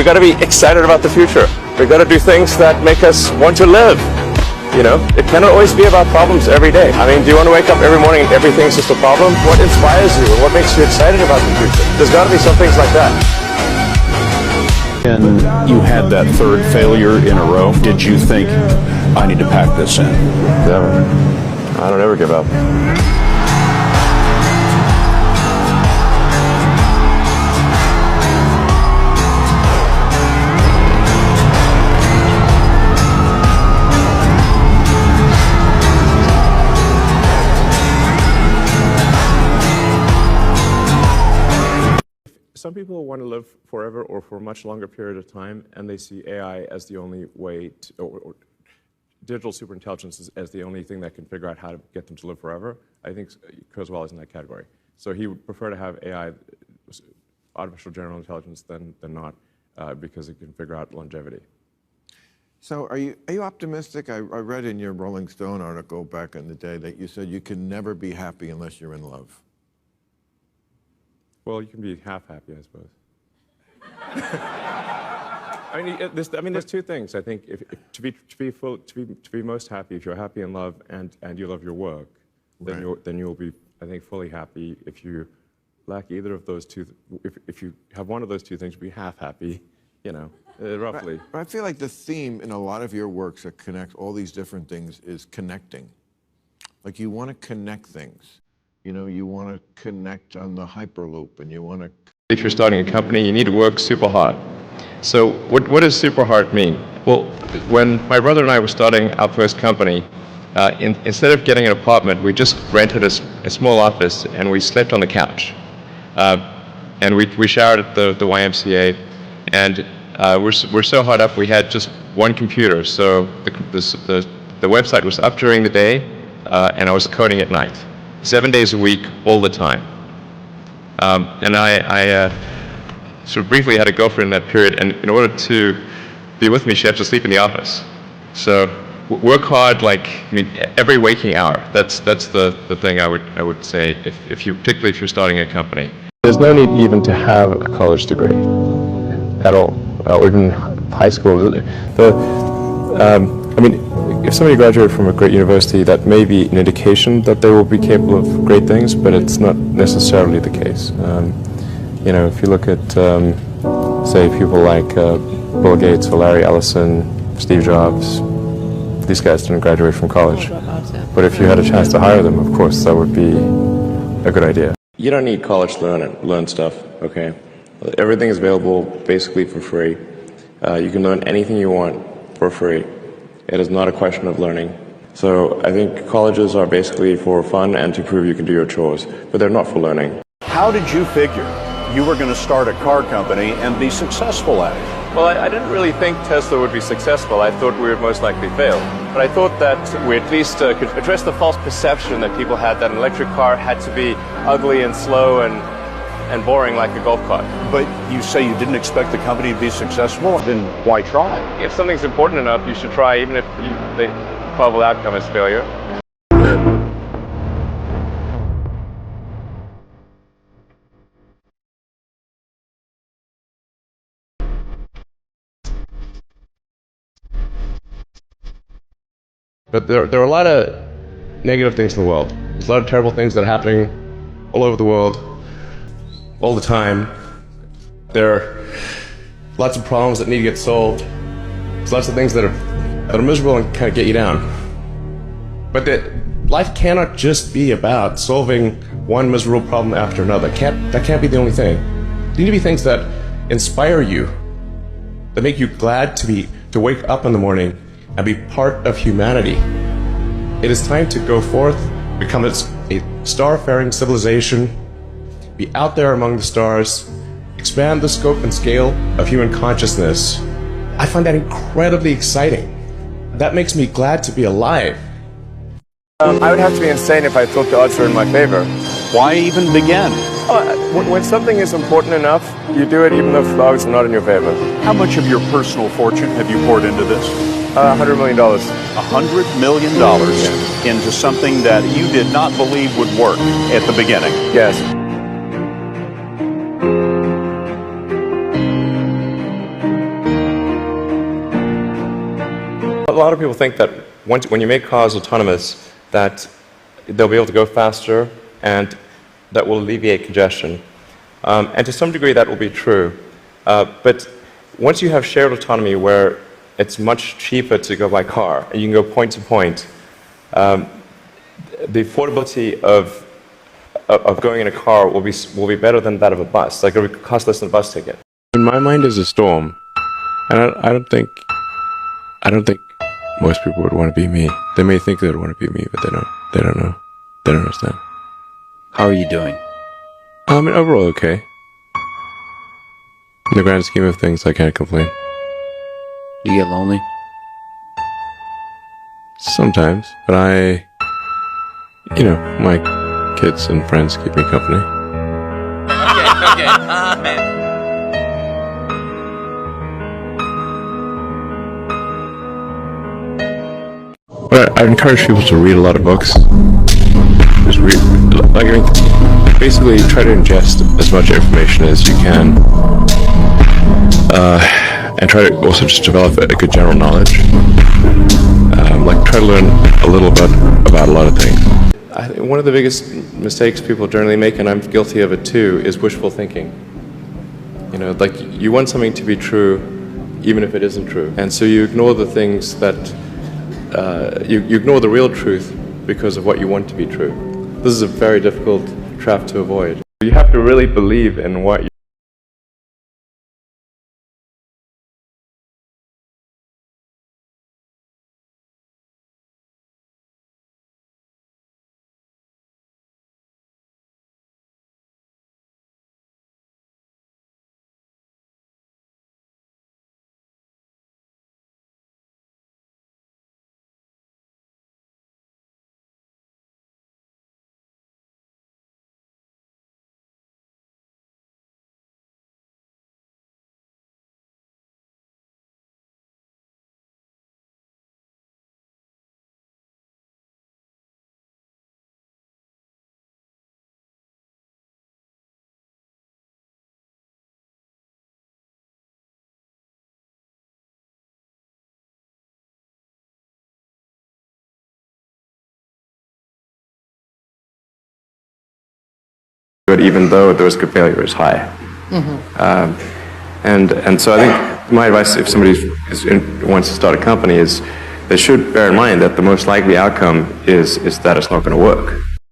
got to be excited about the future. We got to do things that make us want to live. You know, it cannot always be about problems every day. I mean, do you want to wake up every morning and everything's just a problem? What inspires you and what makes you excited about the future? There's got to be some things like that. And you had that third failure in a row. Did you think, I need to pack this in? Never. I don't ever give up. Some people want to live forever or for a much longer period of time, and they see AI as the only way to, or digital superintelligence as the only thing that can figure out how to get them to live forever. I think Kurzweil is in that category. So he would prefer to have AI, artificial general intelligence, than not, because it can figure out longevity. So are you optimistic? I read in your Rolling Stone article back in the day that you said you can never be happy unless you're in love. Well, you can be half happy, I suppose. I mean, there's two things. I think to be most happy, if you're happy in love and you love your work, then right. then you'll be, I think, fully happy. If you lack either of those two, if you have one of those two things, you'll be half happy. You know, roughly. But I feel like the theme in a lot of your works that connect all these different things is connecting. Like you want to connect things. You know, you want to connect on the Hyperloop, and you want to... If you're starting a company, you need to work super hard. So what does super hard mean? Well, when my brother and I were starting our first company, instead of getting an apartment, we just rented a small office, and we slept on the couch. And we showered at the YMCA, and we're so hard up, we had just one computer. So the website was up during the day, and I was coding at night. 7 days a week, all the time. And I sort of briefly had a girlfriend in that period, and in order to be with me, she had to sleep in the office. So work hard, like, I mean, every waking hour. That's the thing I would say, particularly if you're starting a company. There's no need even to have a college degree at all, or even high school. I mean, if somebody graduated from a great university, that may be an indication that they will be capable of great things, but it's not necessarily the case. You know, if you look at, say, people like Bill Gates or Larry Ellison, Steve Jobs, these guys didn't graduate from college. But if you had a chance to hire them, of course, that would be a good idea. You don't need college to learn stuff, okay? Everything is available basically for free. You can learn anything you want for free. It is not a question of learning. So I think colleges are basically for fun and to prove you can do your chores, but they're not for learning. How did you figure you were going to start a car company and be successful at it? Well, I didn't really think Tesla would be successful. I thought we would most likely fail. But I thought that we at least could address the false perception that people had that an electric car had to be ugly and slow and boring like a golf cart. But you say you didn't expect the company to be successful, then why try? If something's important enough, you should try, even if the probable outcome is failure. But there are a lot of negative things in the world. There's a lot of terrible things that are happening all over the world, all the time. There are lots of problems that need to get solved. There's lots of things that are miserable and kind of get you down. But life cannot just be about solving one miserable problem after another. That can't be the only thing. There need to be things that inspire you, that make you glad to wake up in the morning and be part of humanity. It is time to go forth, become a star-faring civilization, be out there among the stars, expand the scope and scale of human consciousness. I find that incredibly exciting. That makes me glad to be alive. I would have to be insane if I thought the odds were in my favor. Why even begin? When something is important enough, you do it even though the odds are not in your favor. How much of your personal fortune have you poured into this? $100 million. $100 million into something that you did not believe would work at the beginning. Yes. A lot of people think that when you make cars autonomous, that they'll be able to go faster and that will alleviate congestion. And to some degree that will be true. But once you have shared autonomy where it's much cheaper to go by car, and you can go point to point, the affordability of going in a car will be better than that of a bus. Like, it would cost less than a bus ticket. In my mind is a storm, and I don't think most people would want to be me. They may think they would want to be me, but they don't know. They don't understand. How are you doing? I mean, overall okay. In the grand scheme of things, I can't complain. Do you get lonely? Sometimes, but my kids and friends keep me company. Okay. But I encourage people to read a lot of books. Just read, basically try to ingest as much information as you can, and try to also just develop a good general knowledge. Try to learn a little bit about a lot of things. I think one of the biggest mistakes people generally make, and I'm guilty of it too, is wishful thinking. You want something to be true, even if it isn't true, and so you ignore the things that you ignore the real truth because of what you want to be true. This is a very difficult trap to avoid. You have to really believe in what you even though the risk of failure is high. And so I think my advice, if somebody wants to start a company, is they should bear in mind that the most likely outcome is that it's not going to work.